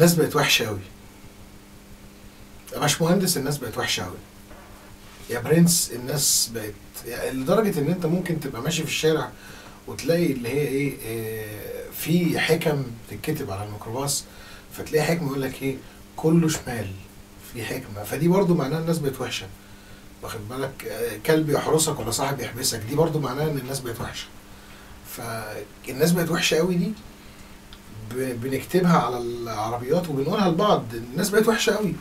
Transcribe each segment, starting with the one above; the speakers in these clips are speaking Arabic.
الناس بقت وحشه قوي يا باشمهندس، الناس بقت وحشه قوي يا برنس. الناس بقت يعني لدرجه ان انت ممكن تبقى ماشي في الشارع وتلاقي اللي هي ايه، في حكم تتكتب على الميكروباص، فتلاقي حكمه يقول لك ايه، كله شمال، في حكمه. فدي برضو معناها الناس بقت وحشه، واخد بالك؟ كلب يحرسك ولا صاحب يحبسك، دي برضو معناها ان الناس بقت وحشه. فالناس بقت وحشه قوي دي بنكتبها على العربيات وبنقولها لبعض، الناس بقت وحشه قوي.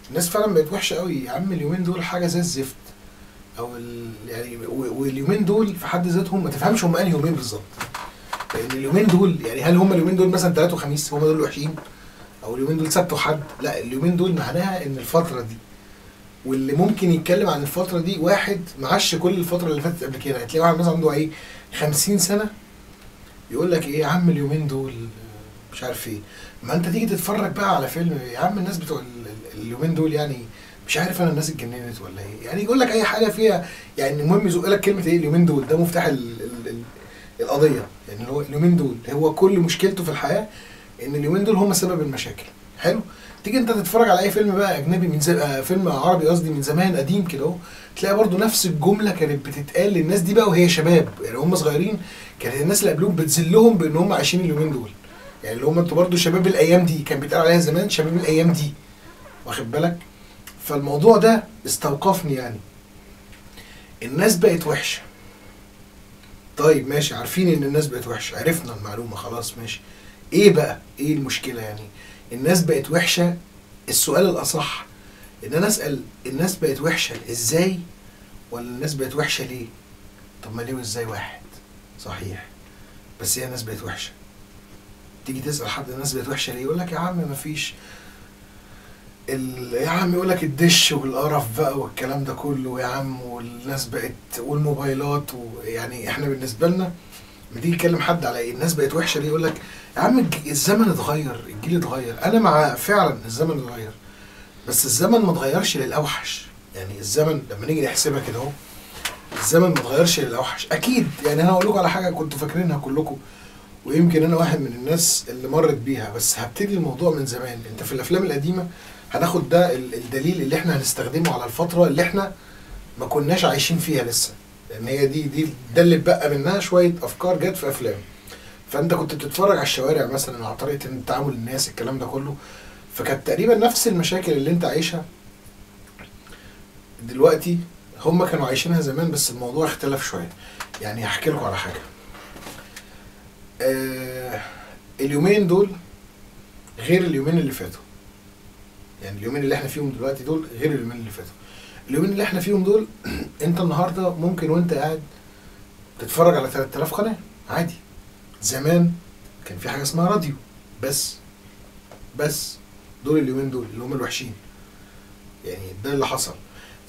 الناس فعلا بقت وحشه قوي يا عم. اليومين دول حاجه زي الزفت، او يعني واليومين دول في حد ذاتهم ما تفهمش هم انهي يومين بالظبط. لان اليومين دول يعني هل هم اليومين دول مثلا ثلاث وخميس هم دول وحشين، او اليومين دول سبت وحد؟ لا، اليومين دول معناها ان الفتره دي، واللي ممكن يتكلم عن الفتره دي واحد معاش كل الفتره اللي فاتت قبل كده. هتلاقي واحد مثلا عنده ايه 50 سنه يقول لك ايه يا عم اليومين دول مش عارف ايه. ما انت تيجي تتفرج بقى على فيلم يا عم، الناس بتوع اليومين دول يعني مش عارف انا الناس اتجننت ولا ايه، يعني يقول لك اي حاجه فيها يعني المهم يزق لك كلمه ايه اليومين دول، ده مفتاح القضيه. يعني اللي هو اليومين دول هو كل مشكلته في الحياه ان اليومين دول هم سبب المشاكل. حلو. تيجي انت تتفرج على اي فيلم بقى اجنبي من فيلم عربي قصدي من زمان قديم كده اهو، تلاقي برضو نفس الجمله كانت بتتقال للناس دي بقى وهي شباب، يعني هم صغيرين كانت الناس اللي قبلهم بتذلهم بان هم عايشين اليومين دول. يعني اللي هم انتوا برضو شباب الايام دي، كان بيتقال عليها زمان شباب الايام دي، واخد بالك؟ فالموضوع ده استوقفني يعني. الناس بقت وحشه. طيب ماشي، عارفين ان الناس بقت وحشه، عرفنا المعلومه خلاص ماشي. ايه بقى ايه المشكله يعني؟ الناس بقت وحشه. السؤال الاصح ان انا اسال الناس بقت وحشه ازاي، ولا الناس بقت وحشه ليه؟ طب ما ليه وازاي واحد صحيح، بس هي الناس بقت وحشه. تيجي تسال حد الناس بقت وحشه ليه، يقول لك يا عم مفيش يا عم يقول لك الدش والقرف بقى والكلام ده كله يا عم، والناس بقت والموبايلات، ويعني احنا بالنسبه لنا لما تيجي تكلم حد على ايه الناس بقت وحشه ليه، يقول لك يا عم الزمن اتغير، الجيل اتغير. انا مع فعلا الزمن اتغير، بس الزمن ما اتغيرش للاوحش. يعني الزمن لما نيجي نحسبها كده اهو، الزمن ما اتغيرش للاوحش اكيد. يعني انا هقول لكم على حاجه كنتوا فاكرينها كلكم، ويمكن انا واحد من الناس اللي مرت بيها، بس هبتدي الموضوع من زمان. انت في الافلام القديمه هناخد ده الدليل اللي احنا هنستخدمه على الفتره اللي احنا ما كناش عايشين فيها لسه، لان هي دي ده اللي اتبقى منها شويه افكار جت في افلام. فانت كنت بتتفرج على الشوارع مثلا، على طريقه تعامل الناس الكلام ده كله، فكانت تقريبا نفس المشاكل اللي انت عايشها دلوقتي هم كانوا عايشينها زمان، بس الموضوع اختلف شويه. يعني هحكي لكم على حاجه. اليومين دول غير اليومين اللي فاتوا. يعني اليومين اللي احنا فيهم دلوقتي دول غير اليومين اللي فاتوا. اليومين اللي احنا فيهم دول انت النهارده ممكن وانت قاعد تتفرج على 3000 قناه عادي. زمان كان في حاجه اسمها راديو بس دول اليومين دول اللي هم الوحشين. يعني ده اللي حصل.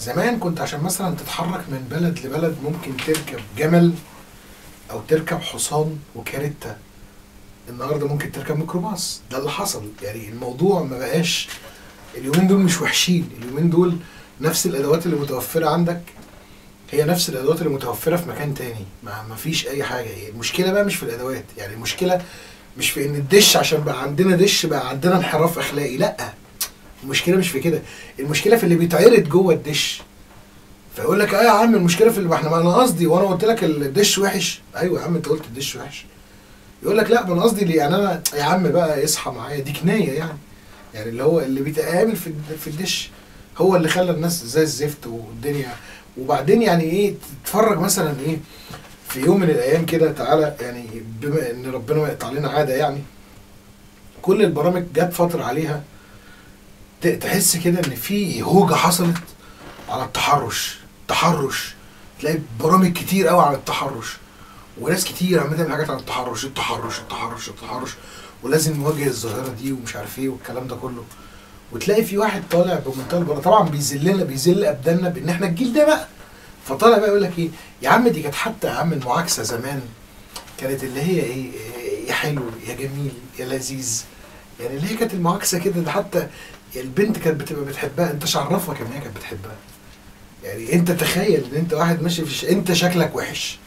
زمان كنت عشان مثلا تتحرك من بلد لبلد ممكن تركب جمل او تركب حصان وكاريتا. النهارده ممكن تركب ميكروباص. ده اللي حصل. يعني الموضوع ما بقاش اليومين دول مش وحشين. اليومين دول نفس الادوات اللي متوفره عندك هي نفس الادوات اللي متوفره في مكان تاني. ما فيش اي حاجه. المشكله بقى مش في الادوات. يعني المشكله مش في ان الدش عشان بقى عندنا دش بقى عندنا انحراف اخلاقي. لا، المشكله مش في كده. المشكله في اللي بيتعرض جوه الدش. فيقول لك يا عم المشكله في اللي احنا، ما انا قصدي وانا قلت لك الدش وحش. ايوه يا عم انت قلت الدش وحش. يقول لك لا، ما انا قصدي اللي يعني انا يا عم بقى اصحى معايا، دي كنايه يعني. يعني اللي هو اللي بيتعامل في الدش هو اللي خلى الناس زي الزفت والدنيا. وبعدين يعني ايه تتفرج مثلا ايه في يوم من الايام كده، تعالى يعني بما ان ربنا ما يقطع علينا عاده، يعني كل البرامج جت فتره عليها تحس كده ان في هوجه حصلت على التحرش. تلاقي برامج كتير قوي على التحرش، وناس كتير عماله تعمل حاجات على التحرش، ولازم نواجه الظاهره دي ومش عارف ايه والكلام ده كله. وتلاقي في واحد طالع بمنتهى البراءه، طبعا بيذل ابداننا بان احنا الجيل ده بقى. فطالع بقى يقول لك ايه يا عم دي كانت حتى يا عم المعاكسه زمان كانت اللي هي ايه، يا حلو يا جميل يا لذيذ. يعني اللي هي كانت المعاكسه كده، ده حتى البنت كانت بتبقى بتحبها، انت عرفك ان هي كانت بتحبها. يعني انت تخيل ان انت واحد ماشي انت شكلك وحش،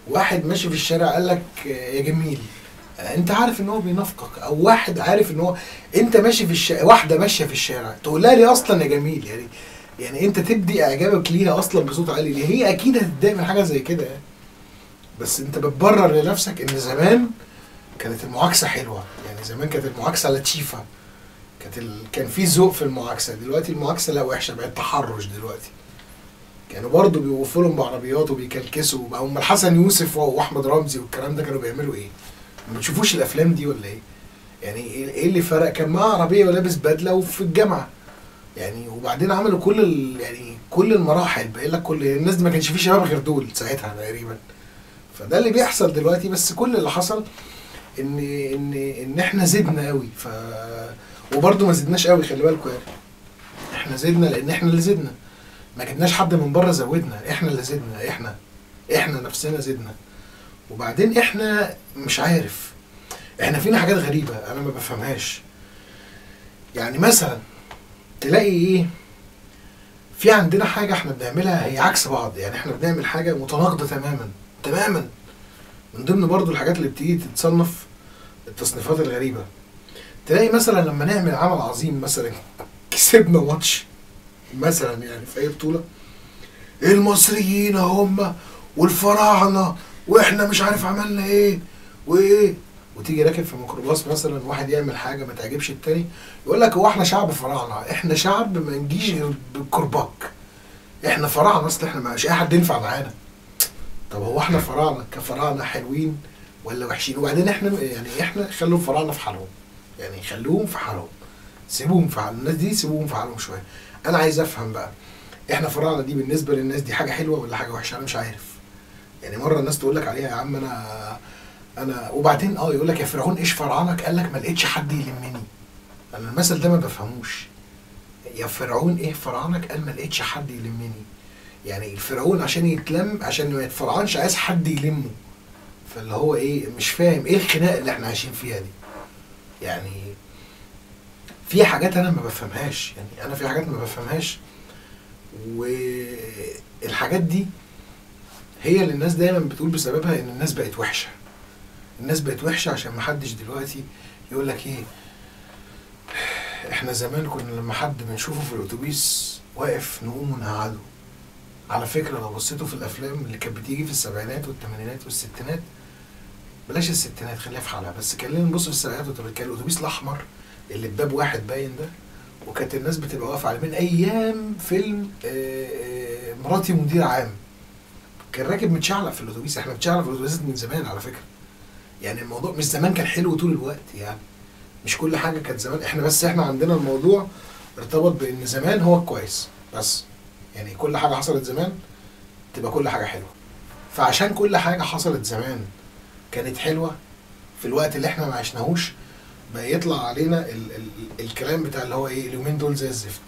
واحد ماشي في الشارع قال لك يا جميل، انت عارف ان هو بينافقك، او واحد عارف ان هو، انت ماشي في الشارع، واحده ماشيه في الشارع تقول لها لي اصلا يا جميل، يعني انت تبدي اعجابك ليها اصلا بصوت عالي ليه؟ هي اكيد هتتضايق من حاجه زي كده يعني. بس انت بتبرر لنفسك ان زمان كانت المعاكسه حلوه، يعني زمان كانت المعاكسه لطيفه، كان في ذوق في المعاكسه. دلوقتي المعاكسه لا وحشه، بقت تحرش دلوقتي. كانوا برضه بيوقفوا لهم بعربيات وبيكلكسوا، هم الحسن يوسف واحمد رمزي والكلام ده كانوا بيعملوا ايه؟ ما بتشوفوش الافلام دي ولا ايه؟ يعني ايه اللي فرق؟ كان معاه عربيه ولابس بدله وفي الجامعه يعني. وبعدين عملوا يعني كل المراحل، باين لك كل الناس دي ما كانش في شباب غير دول ساعتها تقريبا. فده اللي بيحصل دلوقتي. بس كل اللي حصل ان احنا زدنا قوي. وبرده ما زدناش قوي، خلي بالكوا يعني. احنا زدنا لان احنا اللي زدنا، ما جبناش حد من بره زودنا، احنا اللي زدنا، احنا نفسنا زدنا. وبعدين احنا مش عارف، احنا فينا حاجات غريبه انا ما بفهمهاش. يعني مثلا تلاقي ايه، في عندنا حاجه احنا بنعملها هي عكس بعض، يعني احنا بنعمل حاجه متناقضه تماما. من ضمن برضو الحاجات اللي بتيجي تتصنف التصنيفات الغريبه، تلاقي مثلا لما نعمل عمل عظيم، مثلا كسبنا ماتش مثلا يعني في اي بطوله، المصريين هم والفراعنه واحنا مش عارف عملنا ايه وايه. وتيجي راكب في ميكروباص مثلا، واحد يعمل حاجه ما تعجبش التاني، يقول لك هو احنا شعب فراعنه، احنا شعب ما نجيش غير بالكرباج، احنا فراعنه اصل احنا مش اي حد ينفع معانا. طب هو احنا فراعنه كفراعنه حلوين ولا وحشين؟ وبعدين احنا خلوا الفراعنه في حالهم، يعني خلوهم في حالهم، سيبوهم في حالهم، الناس دي سيبوهم في حالهم شويه. انا عايز افهم بقى، احنا فراعنه دي بالنسبه للناس دي حاجه حلوه ولا حاجه وحشه؟ انا مش عارف. يعني مره الناس تقول لك عليها يا عم انا وبعدين يقول لك يا فرعون ايش فرعنك؟ قال لك ما لقيتش حد يلمني. انا المثل ده ما بفهموش. يا فرعون ايه فرعنك؟ قال ما لقيتش حد يلمني. يعني الفرعون عشان يتلم، عشان ما يتفرعنش، عايز حد يلمه. فاللي هو ايه، مش فاهم ايه الخناق اللي احنا عايشين فيها دي. يعني في حاجات انا ما بفهمهاش، يعني انا في حاجات ما بفهمهاش، والحاجات دي هي اللي الناس دايما بتقول بسببها ان الناس بقت وحشه. الناس بقت وحشه عشان ما حدش دلوقتي يقول لك ايه، احنا زمان كنا لما حد بنشوفه في الاتوبيس واقف نقوم ونقعده. على فكره لو بصيتوا في الافلام اللي كانت بتيجي في السبعينات والثمانينات والستينات، بلاش الستينات خليها في حالها، بس خلينا نبص في السبعينات والثمانينات، كان الاتوبيس الاحمر اللي بباب واحد باين ده، وكانت الناس بتبقى واقفه عليه من ايام فيلم مراتي مدير عام. كان راكب متشعلق في الاتوبيس، احنا بنتشعلق في الاتوبيسات من زمان على فكره. يعني الموضوع مش زمان كان حلو طول الوقت، يعني مش كل حاجه كانت زمان، احنا عندنا الموضوع ارتبط بان زمان هو الكويس بس. يعني كل حاجه حصلت زمان تبقى كل حاجه حلوه. فعشان كل حاجه حصلت زمان كانت حلوه في الوقت اللي احنا ما عشناهوش، بقى يطلع علينا الكلام بتاع اللي هو ايه، اليومين دول زي الزفت.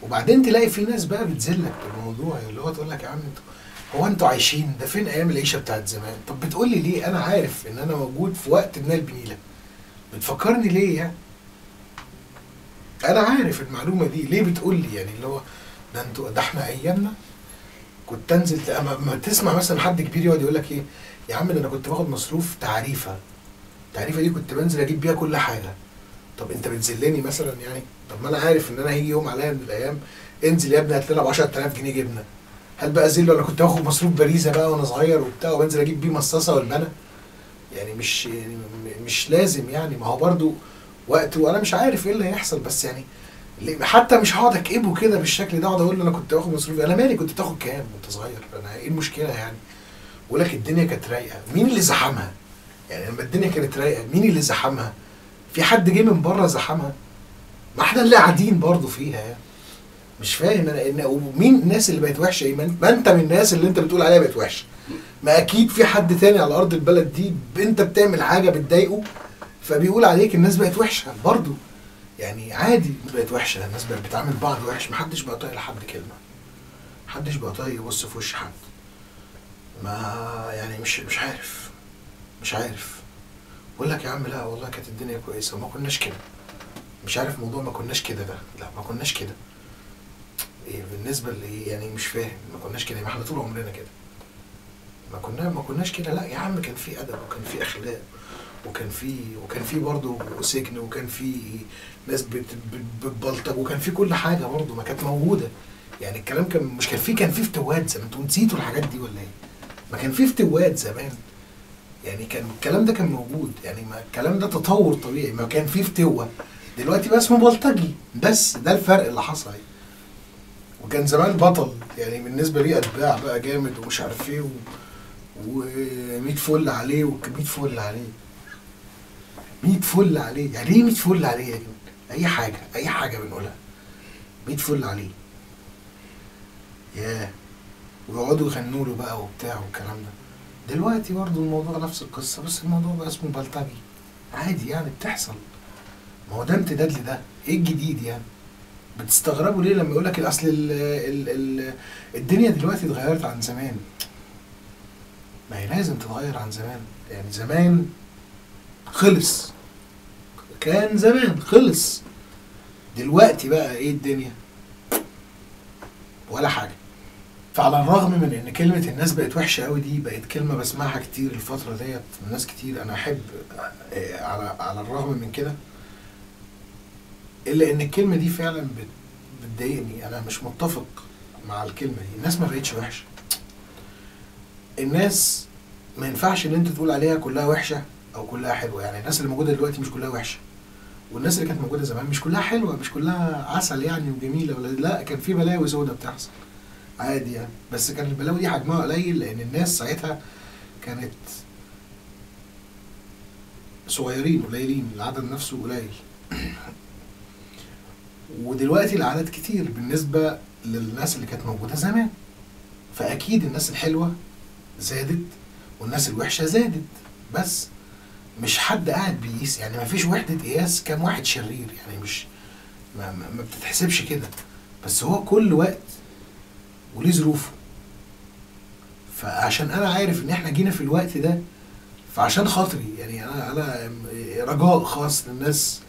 وبعدين تلاقي في ناس بقى بتذلك بالموضوع، اللي هو تقول لك يا عم هو انتوا عايشين ده فين ايام العيشه بتاعت زمان؟ طب بتقول لي ليه؟ انا عارف ان انا موجود في وقت ابن البنيله، بتفكرني ليه يعني؟ انا عارف المعلومه دي، ليه بتقول لي يعني اللي هو ده احنا ايامنا كنت انزل ما تسمع مثلا حد كبير يقعد يقول لك ايه، يا عم ده انا كنت باخد مصروف تعريفه دي كنت بنزل اجيب بيها كل حاجه. طب انت بتذلني مثلا يعني؟ طب ما انا عارف ان انا هيجي يوم عليا من الايام انزل يا ابني هات لنا ب 10000 جنيه جبنه. هل بقى ذل؟ انا كنت باخد مصروف باريزه بقى وانا صغير وبتاع وبنزل اجيب بيه مصاصه والبنا؟ يعني مش لازم يعني، ما هو برضو وقت، وانا مش عارف ايه اللي هيحصل. بس يعني حتى مش هقعد اكئبه كده بالشكل ده، اقعد اقول له انا كنت باخد مصروف، انا مالي كنت بتاخد كام وانت صغير؟ انا ايه المشكله يعني؟ بقول لك الدنيا كانت رايقه، مين اللي زحمها؟ يعني لما الدنيا كانت رايقه مين اللي زحمها؟ في حد جه من بره زحمها؟ ما احنا اللي قاعدين برضه فيها يعني. مش فاهم انا ومين الناس اللي بقت وحشه؟ ما انت من الناس اللي انت بتقول عليها بقت وحشه، ما اكيد في حد تاني على ارض البلد دي انت بتعمل حاجه بتضايقه فبيقول عليك الناس بقت وحشه برضه. يعني عادي بقت وحشه، الناس بقت بتعامل بعض وحش، محدش بقى طايق لحد كلمه، محدش بقى طايق يبص في وش حد. ما يعني مش عارف. بقول لك يا عم لا والله كانت الدنيا كويسه وما كناش كده. مش عارف موضوع ما كناش كده ده، لا ما كناش كده. ايه بالنسبه لايه يعني؟ مش فاهم. ما كناش كده، ما احنا طول عمرنا كده. ما كناش كده. لا يا عم كان في ادب وكان في اخلاق وكان في برضه سجن، وكان في ناس بتبلطج، وكان في كل حاجه برضه ما كانت موجوده. يعني الكلام كان مش كان في فتوات زمان، انتوا نسيتوا الحاجات دي ولا ايه؟ ما كان في فتوات زمان، يعني كان الكلام ده كان موجود، يعني ما الكلام ده تطور طبيعي، ما كان في فتوه. دلوقتي بقى اسمه بلطجي، بس ده الفرق اللي حصل. وكان زمان بطل، يعني بالنسبه ليه اتباع بقى جامد ومش عارف ايه و100 فل عليه، و100 فل عليه، 100 فل عليه. يعني ايه 100 فل عليه يا جماعه؟ اي حاجه بنقولها 100 فل عليه، ياه. ويقعدوا يغنوا له بقى وبتاع والكلام ده. دلوقتي برضه الموضوع نفس القصه، بس الموضوع بقى اسمه بلطجي، عادي يعني بتحصل. ما هو ده امتداد لده، ايه الجديد يعني؟ بتستغربوا ليه لما يقول لك اصل الدنيا دلوقتي اتغيرت عن زمان؟ ما هي لازم تتغير عن زمان، يعني زمان خلص، كان زمان خلص. دلوقتي بقى ايه الدنيا؟ ولا حاجه. فعلى الرغم من ان كلمه الناس بقت وحشه قوي دي بقت كلمه بسمعها كتير الفتره ديت من ناس كتير، انا احب على الرغم من كده، الا ان الكلمه دي فعلا بتضايقني. انا مش متفق مع الكلمه دي. الناس ما بقتش وحشه، الناس ما ينفعش ان انت تقول عليها كلها وحشه او كلها حلوه. يعني الناس اللي موجوده دلوقتي مش كلها وحشه، والناس اللي كانت موجوده زمان مش كلها حلوه، مش كلها عسل يعني وجميله، ولا لا، كان في بلاوي سودة بتحصل عادي يعني. بس كان البلاوي دي حجمها قليل لان الناس ساعتها كانت صغيرين قليلين، العدد نفسه قليل. ودلوقتي العدد كتير بالنسبه للناس اللي كانت موجوده زمان، فاكيد الناس الحلوه زادت والناس الوحشه زادت. بس مش حد قاعد بيقيس، يعني ما فيش وحده قياس كام واحد شرير، يعني مش ما بتتحسبش كده. بس هو كل وقت وليه ظروفه. فعشان انا عارف ان احنا جينا في الوقت ده، فعشان خاطري يعني انا رجاء خاص للناس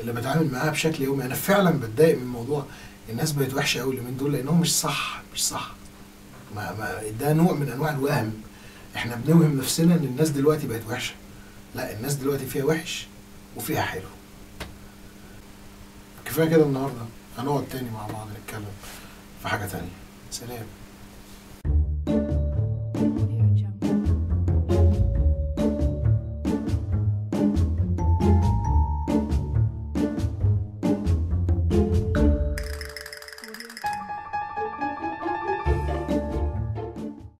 اللي بتعامل معاها بشكل يومي، انا فعلا بتضايق من موضوع الناس بقت وحشه قوي اليومين دول، لانه مش صح، مش صح. ده نوع من انواع الوهم. احنا بنوهم نفسنا ان الناس دلوقتي بقت وحشه. لا، الناس دلوقتي فيها وحش وفيها حلو. كفايه كده النهارده، هنقعد تاني مع بعض نتكلم في حاجه تانيه. سلام.